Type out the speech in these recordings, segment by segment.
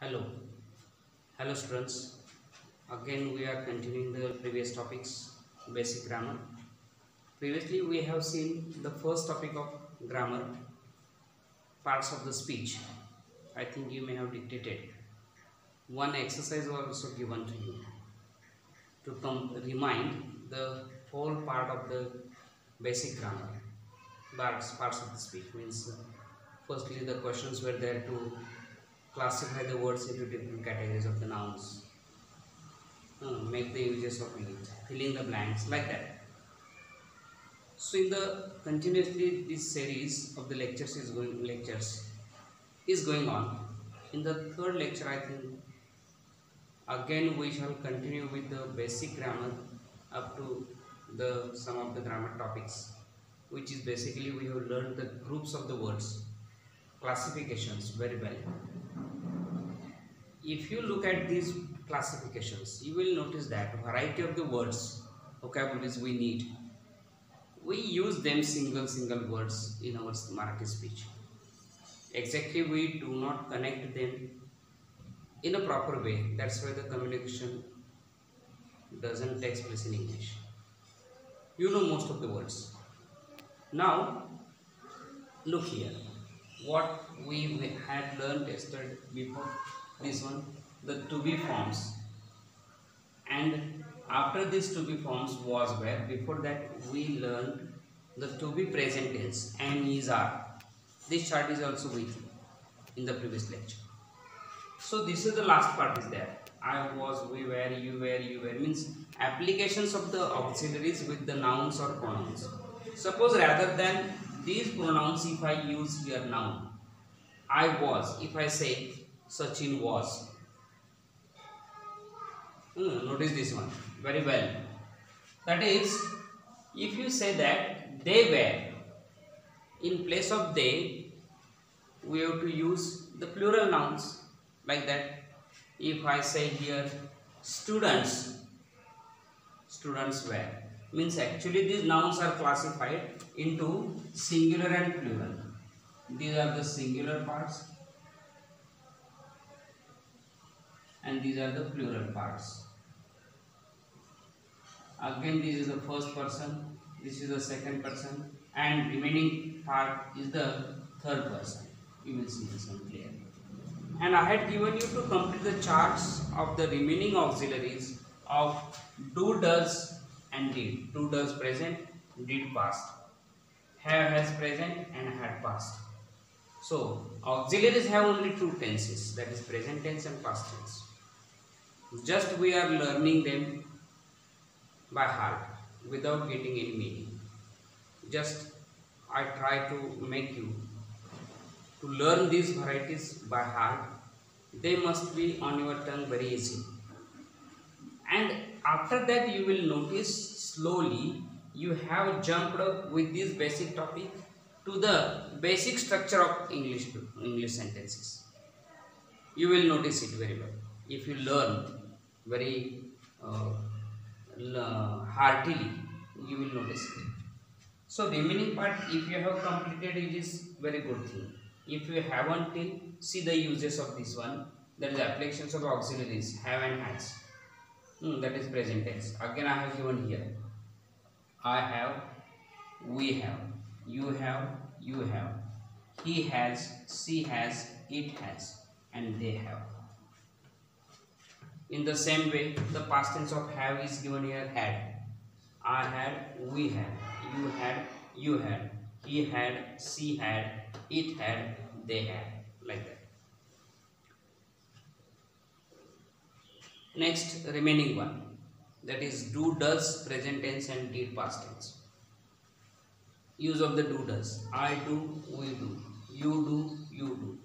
Hello, hello students. Again, we are continuing the previous topics, basic grammar. Previously, we have seen the first topic of grammar, parts of the speech. I think you may have dictated. One exercise was also given to you to remind the whole part of the basic grammar, parts of the speech. Means, firstly, the questions were there to classify the words into different categories of the nouns. Make the uses of it, filling the blanks, like that. So in the continuously this series of the lectures is going on. In the third lecture, I think again we shall continue with the basic grammar up to the some of the grammar topics, which is basically we have learned the groups of the words, classifications very well. If you look at these classifications, you will notice that variety of the words, vocabularies we need, we use them single words in our Marathi speech. Exactly, we do not connect them in a proper way. That's why the communication doesn't take place in English. You know most of the words. Now, look here. What we had learned yesterday before this one, the to be forms, and after this to be forms was where before that we learned the to be present tense and is are. This chart is also with you in the previous lecture. So this is the last part is there. I was, we were, you were means applications of the auxiliaries with the nouns or pronouns. Suppose rather than these pronouns, if I use here noun, I was, if I say Sachin was. Notice this one very well. That is, if you say that they were, in place of they, we have to use the plural nouns like that. If I say here students were, means actually these nouns are classified into singular and plural. These are the singular parts and these are the plural parts. Again, this is the first person, this is the second person, and remaining part is the third person. You will see this one clearly. And I had given you to complete the charts of the remaining auxiliaries of do, does and did. Do, does present, did past. Have, has present and had past. So, auxiliaries have only two tenses, that is present tense and past tense. Just we are learning them by heart without getting any meaning. Just I try to make you to learn these varieties by heart. They must be on your tongue very easy. And after that you will notice slowly you have jumped up with this basic topic to the basic structure of English sentences. You will notice it very well if you learn very heartily. You will notice it. So remaining part, if you have completed, it is very good thing. If you haven't till, see the uses of this one, that is applications of auxiliaries have and has. That is present tense. Again I have given here. I have, we have, you have, he has, she has, it has, and they have. In the same way, the past tense of have is given here had. I had, we had, you had, he had, she had, it had, they had, like that. Next, remaining one, that is do, does, present tense and did past tense. Use of the do, does. I do, we do, you do,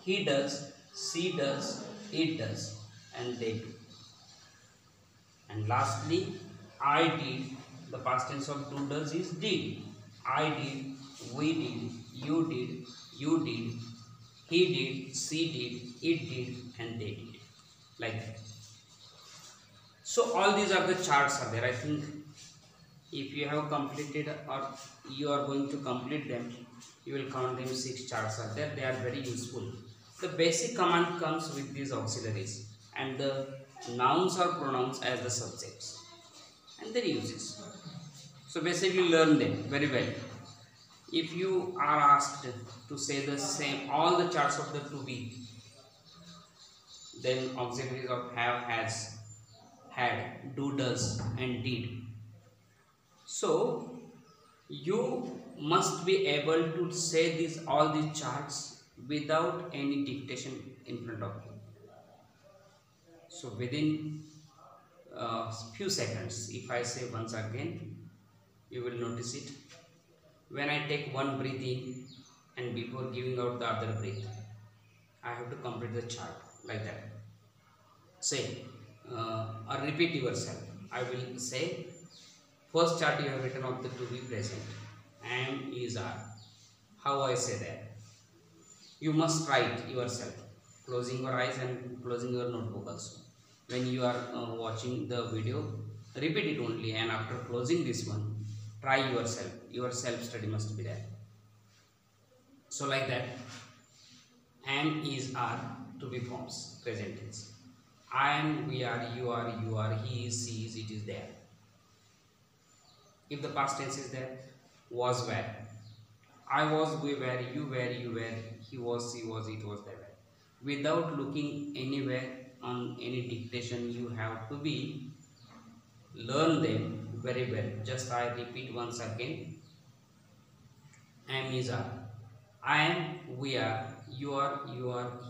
he does, she does, it does, and they do. And lastly, I did, the past tense of do, does is did. I did, we did, you did, he did, she did, it did, and they did, like that. So all these are the charts are there. I think if you have completed or you are going to complete them, you will count them 6 charts are there. They are very useful The basic command comes with these auxiliaries and the nouns or pronouns as the subjects and their uses. So basically learn them very well. If you are asked to say the same all the charts of the to be, then auxiliaries of have, has, had, do, does and did. So you must be able to say these all these charts without any dictation in front of you. So within few seconds, if I say once again, you will notice it. When I take one breath in and before giving out the other breath, I have to complete the chart like that. Say or repeat yourself. I will say first chart you have written of the to be present. Am, is, are. How I say that? You must write yourself, closing your eyes and closing your notebook also. When you are watching the video, repeat it only, and after closing this one, try yourself. Your self study must be there. So like that, am, is, are to be forms, present tense. I am, we are, you are, he is, she is, it is there. If the past tense is there, was, were. I was, we were, you were, he was, she was, it was, they were. Without looking anywhere on any dictation, you have to be learn them very well. Just I repeat once again. Am, is, are. I am, we are, you are,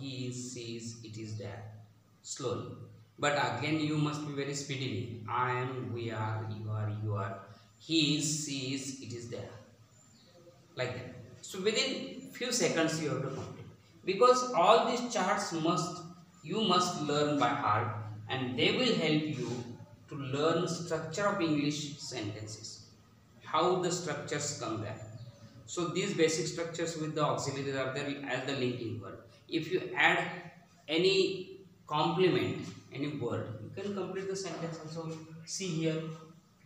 he is, she is, it is there. Slowly. But again you must be very speedily. I am, we are, you are, he is, she is, it is there. Like that. So within few seconds you have to complete. Because all these charts you must learn by heart, and they will help you to learn structure of English sentences. How the structures come there. So these basic structures with the auxiliaries are there as the linking word. If you add any complement, any word, you can complete the sentence also. See here,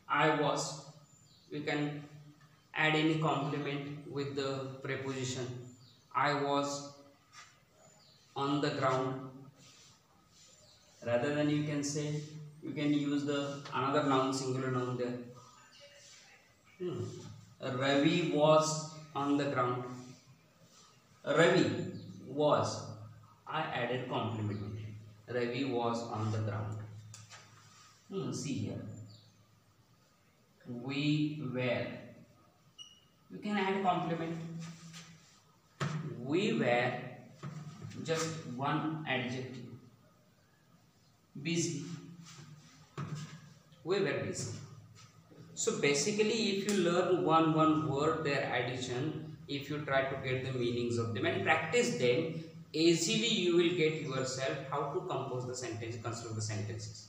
I was. You can add any complement with the preposition. I was on the ground. Rather than you can say, you can use the another noun, singular noun there. Ravi was on the ground. Ravi was. I added complement. Ravi was on the ground. See here. We were. You can add complement. We were just one adjective. Busy. We were busy. So basically, if you learn one word, their addition, if you try to get the meanings of them and practice them, easily you will get yourself how to compose the sentence, construct the sentences.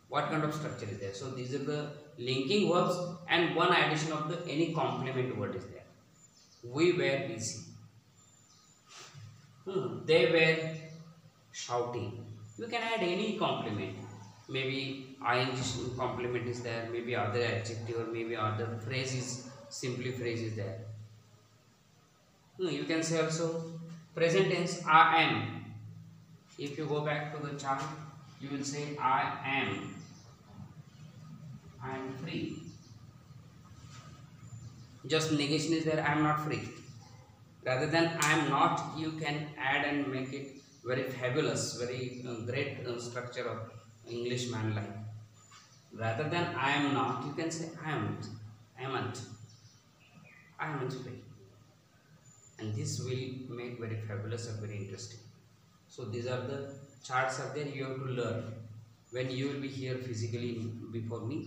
What kind of structure is there? So these are the linking verbs, and one addition of the any complement word is there. We were busy. They were shouting. You can add any complement. Maybe ing complement is there, maybe other adjective, or maybe other phrase is simply phrase is there. You can say also present tense I am. If you go back to the chart, you will say I am free. Just negation is there, I am not free. Rather than I am not, you can add and make it very fabulous, very great structure of English man like. Rather than I am not, you can say I amn't free. And this will make very fabulous and very interesting. So these are the charts are there, you have to learn. When you will be here physically before me,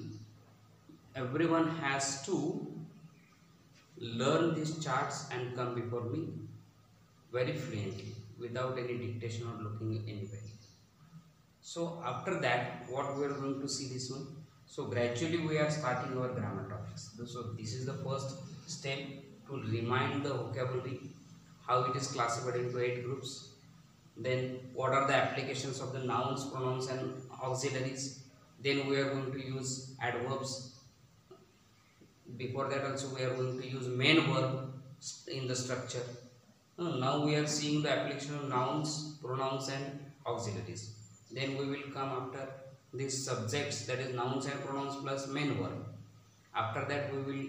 everyone has to learn these charts and come before me very fluently without any dictation or looking anywhere. So after that, what we are going to see this one. So gradually we are starting our grammar topics. So this is the first step to remind the vocabulary, how it is classified into 8 groups. Then what are the applications of the nouns, pronouns and auxiliaries. Then we are going to use adverbs. Before that also we are going to use main verb in the structure. Now we are seeing the application of nouns, pronouns and auxiliaries. Then we will come after these subjects, that is nouns and pronouns plus main verb. After that we will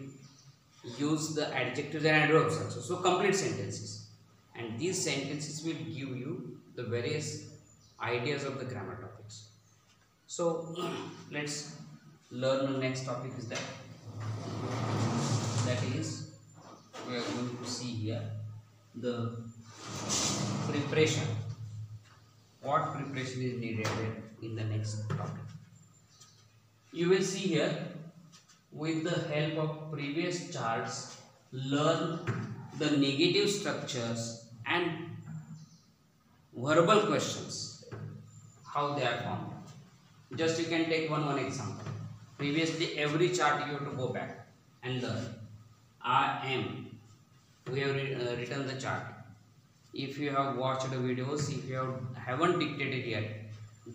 use the adjectives and adverbs also. So complete sentences. And these sentences will give you the various ideas of the grammar topics. So let's learn the next topic is that is we are going to see here the preparation. What preparation is needed in the next topic? You will see here, with the help of previous charts, learn the negative structures and verbal questions, how they are formed. Just you can take one example. Previously every chart you have to go back and learn. I am, we have written the chart. If you have watched the videos, if you haven't dictated yet,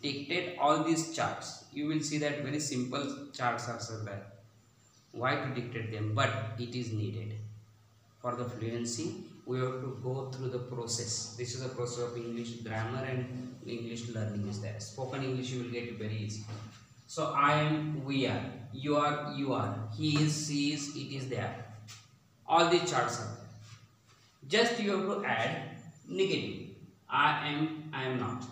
dictate all these charts. You will see that very simple charts are there. Why to dictate them? But it is needed for the fluency. We have to go through the process. This is a process of English grammar and English learning is there. Spoken English you will get it very easy. So I am, we are, you are, he is, she is, it is there. All these charts are there. Just you have to add negative. I am not.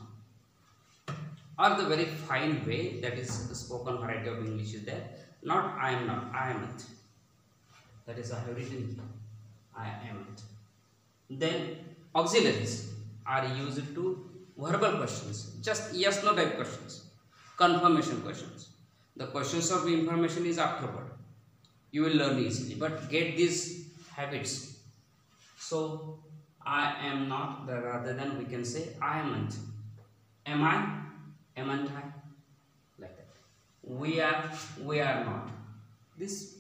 Or the very fine way, that is the spoken variety of English is there. Not I am not, I am it. That is I have written here. I am it. Then auxiliaries are used to verbal questions. Just yes no type questions. Confirmation questions. The questions of information is afterward. You will learn easily. But get these habits. So I am not, rather than we can say I amn't. Am I? Amn't I? Like that. We are not. This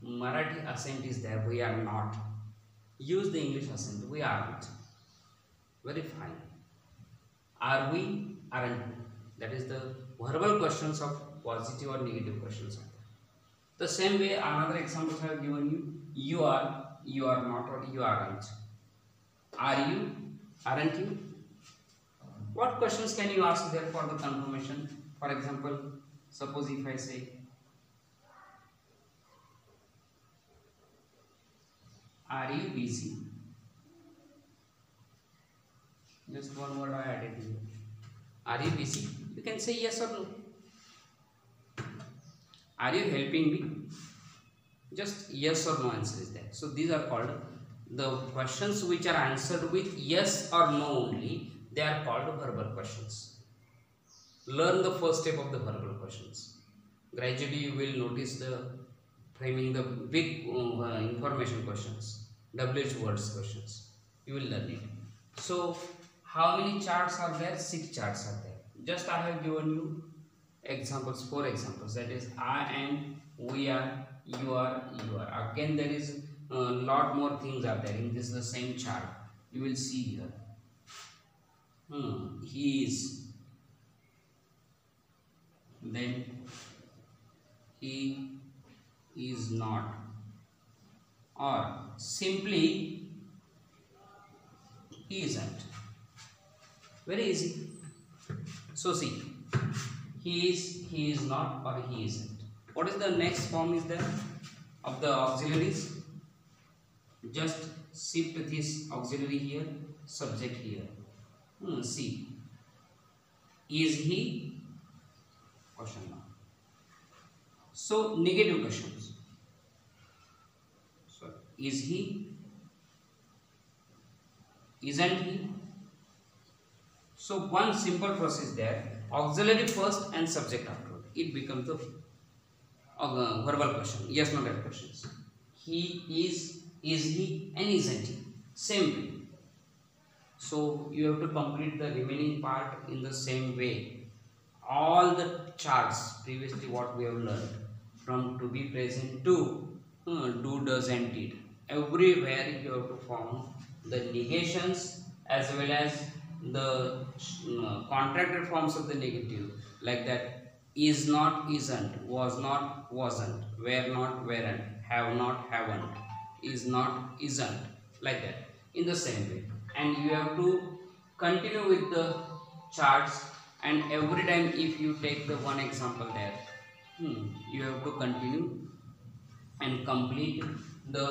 Marathi accent is there. We are not. Use the English accent. We aren't. Very fine. Are we? Aren't we? That is the verbal questions of positive or negative questions. The same way another examples I have given you. You are not, or you aren't. Are you? Aren't you? What questions can you ask there for the confirmation? For example, suppose if I say, are you busy? Just one word I added here. Are you busy? You can say yes or no. Are you helping me? Just yes or no answer is there. So these are called the questions which are answered with yes or no only. They are called verbal questions. Learn the first step of the verbal questions. Gradually you will notice the framing the big information questions, WH words questions. You will learn it. So how many charts are there? 6 charts are there. Just I have given you examples, 4 examples. That is I am, we are, you are. Again there is a lot more things are there in this the same chart. You will see here. He is. Then he is not. Or simply he isn't. Very easy. So see, he is not, or he isn't. What is the next form is there of the auxiliaries? Just shift this auxiliary here, subject here. See, is he? Question mark. So negative questions. So is he? Isn't he? So one simple process there. Auxiliary first and subject afterward. It becomes the verbal question. Yes, no type questions. He is he, and isn't he? Same way. So you have to complete the remaining part in the same way. All the charts previously what we have learned, from to be present to do, does and did. Everywhere you have to form the negations as well as the contracted forms of the negative, like that: is not, isn't; was not, wasn't; were not, weren't; have not, haven't; is not, isn't, like that. in the same way, and you have to continue with the charts. And every time if you take the one example there, you have to continue and complete the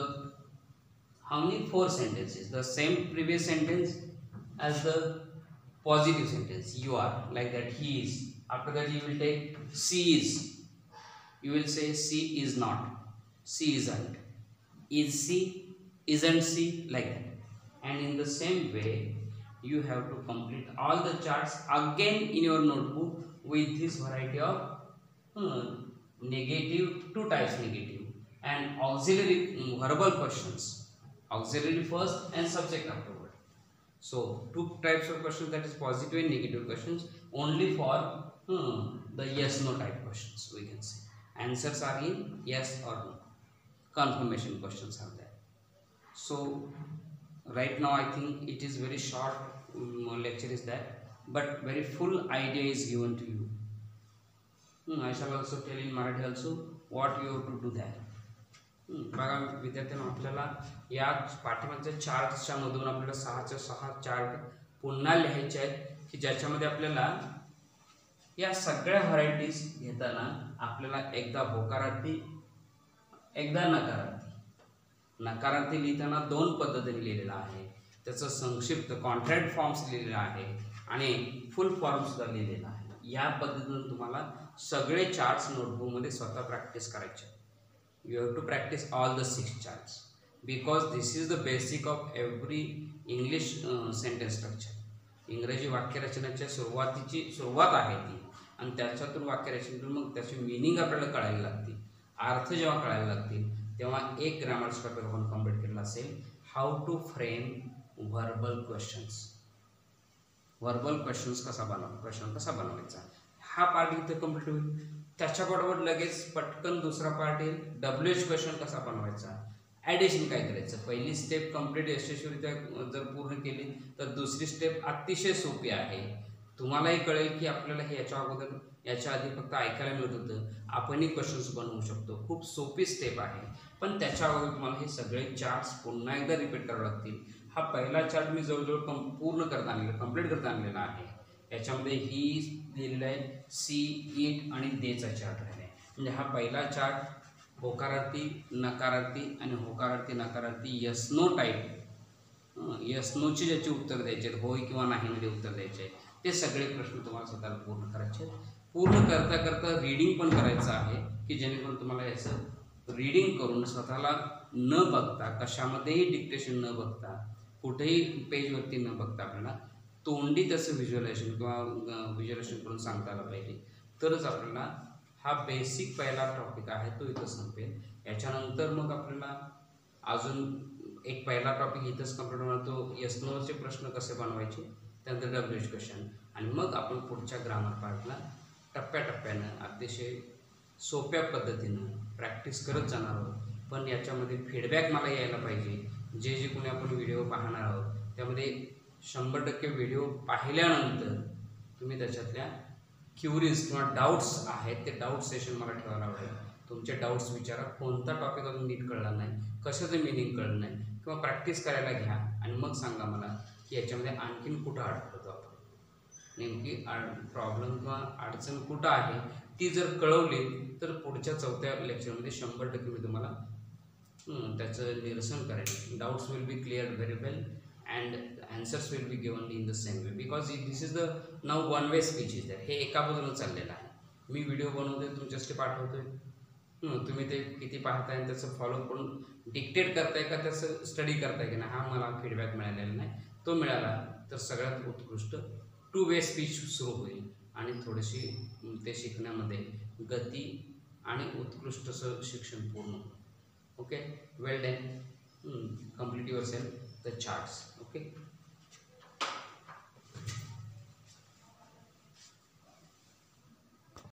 how many 4 sentences, the same previous sentence as the positive sentence. You are like that, he is. After that you will take she is, you will say she is not, she isn't, is she, isn't she, like that. And in the same way you have to complete all the charts again in your notebook with this variety of negative, 2 types negative, and auxiliary verbal questions, auxiliary first and subject afterward. So 2 types of questions, that is positive and negative questions, only for the yes no type questions, we can say. Answers are in yes or no, confirmation questions are there. So right now I think it is very short lecture is that, but very full idea is given to you. I shall also tell in Marathi also what you have to do there. बघा विद्यार्थ्यांना, आपल्याला या पाठीमागच्या चार्टच्या मधून आपल्याला 6च्या 6 chart पुन्हा लिहायचे आहेत की ज्याच्यामध्ये आपल्याला या सगळ्या व्हरायटीज घेताना आपल्याला एकदा होकारार्थी एकदा नकारार्थी, नकारार्थी लिहिताना 2 पद्धतीने लिहिलेला आहे, त्याचं संक्षिप्त कॉन्ट्रॅक्ट फॉर्म्स लिहिलेला आहे आणि फुल फॉर्म सुद्धा लिहिलेला आहे. या पद्धतीने तुम्हाला सगळे चार्ट्स नोटबुकमध्ये स्वतः प्रॅक्टिस करायचे. You have to practice all the 6 charts because this is the basic of every English sentence structure. इंग्रजी वाक्यरचनेच्या सुरुवात आहे ती, आणि त्याच्यातून वाक्यरचनेतून मग त्याची मीनिंग आपल्याला कळायला लागते, अर्थ जेव्हा कळायला लागतील तेव्हा एक ग्रामर टॉपिक आपण कंप्लीट केलेला असेल, how to frame verbal questions. Verbal questions question कसा बनवायचा, हा पार्ट इथे कंप्लीट होईल. त्याच्याबरोबर लगेच पटकन दुसरा पार्ट येईल, WH क्वेश्चन कसा बनवायचा, ॲडिशन काय करायचं. पहिली स्टेप कंप्लीट यशस्वीरित्या जर पूर्ण केली तर दुसरी स्टेप अतिशय सोपी आहे. तुम्हालाही कळेल की आपल्याला हे याच्या आधी फक्त ऐकायला मिळत होतं, आपणही क्वेश्चन्स बनवू शकतो. खूप सोपी स्टेप आहे, पण त्याच्या अगोदर तुम्हाला हे सगळे चार्ट्स पुन्हा एकदा रिपीट करावे लागतील. हा पहिला चार्ट मी जवळजवळ पूर्ण करता आणलेला, कंप्लीट करता आणलेला आहे. याच्यामध्ये ही लिहिलेलं आहे सी, इट आणि देचा चार्ट आहे. म्हणजे हा पहिला चार्ट होकारार्थी, नकारार्थी आणि होकारार्थी नकारार्थी यस नो टाईप, यस नोचे ज्याचे उत्तर द्यायचे आहेत, होय किंवा नाही मध्ये उत्तर द्यायचे आहे, ते सगळे प्रश्न तुम्हाला स्वतःला पूर्ण करायचे आहेत. पूर्ण करता करता रीडिंग पण करायचं आहे की जेणेकरून तुम्हाला याचं रीडिंग करून स्वतःला न बघता, कशामध्येही डिक्टेशन न बघता, कुठेही पेजवरती न बघता आपल्याला तोंडी त्याचं व्हिज्युअलायझेशन करून सांगता आलं पाहिजे. तरच आपल्याला हा बेसिक पहिला टॉपिक आहे तो इथं संपेल. याच्यानंतर मग आपल्याला अजून एक पहिला टॉपिक इथंच कंप्लीट होणार, तो यस नोचे प्रश्न कसे बनवायचे, त्यानंतर WH क्वेश्चन, आणि मग आपण पुढच्या ग्रामर पार्टला टप्प्याटप्प्यानं अतिशय सोप्या पद्धतीनं प्रॅक्टिस करत जाणार आहोत. पण याच्यामध्ये फीडबॅक मला यायला पाहिजे. जे कोणी आपण व्हिडिओ पाहणार आहोत त्यामध्ये 100% व्हिडिओ पाहिल्यानंतर तुम्ही त्याच्यातल्या क्युरीज किंवा डाऊट्स आहेत ते डाऊट सेशन मला ठेवायला आवडेल. तुमचे डाऊट्स विचारा, कोणता टॉपिक अजून नीट कळला नाही, कशाचं मिनिंग कळलं नाही, किंवा प्रॅक्टिस करायला घ्या आणि मग सांगा मला की याच्यामध्ये आणखीन कुठं अडकतो आपण, नेमकी प्रॉब्लेम किंवा अडचण कुठं आहे ती जर कळवली तर पुढच्या 4थ्या लेक्चरमध्ये 100% मी तुम्हाला त्याचं निरसन करेन. Doubts will be clear very well and answers will be given in the same way because this is the now one way speech is there. हे एका बाजूला चाललेलं आहे. मी व्हिडिओ बनवतोय, तुमच्यासाठी पाठवतोय, तुम्ही ते किती पाहताय आणि त्याचं फॉलो करून डिक्टेट करताय का त्याचं स्टडी करताय की नाही, हा मला फीडबॅक मिळालेला नाही. तो मिळाला तर सगळ्यात उत्कृष्ट 2 वे स्पीच सुरू होईल आणि थोडीशी ते शिकण्यामध्ये गती आणि उत्कृष्ट असं शिक्षण पूर्ण होईल. Okay, well done. Complete yourself the charts. Okay.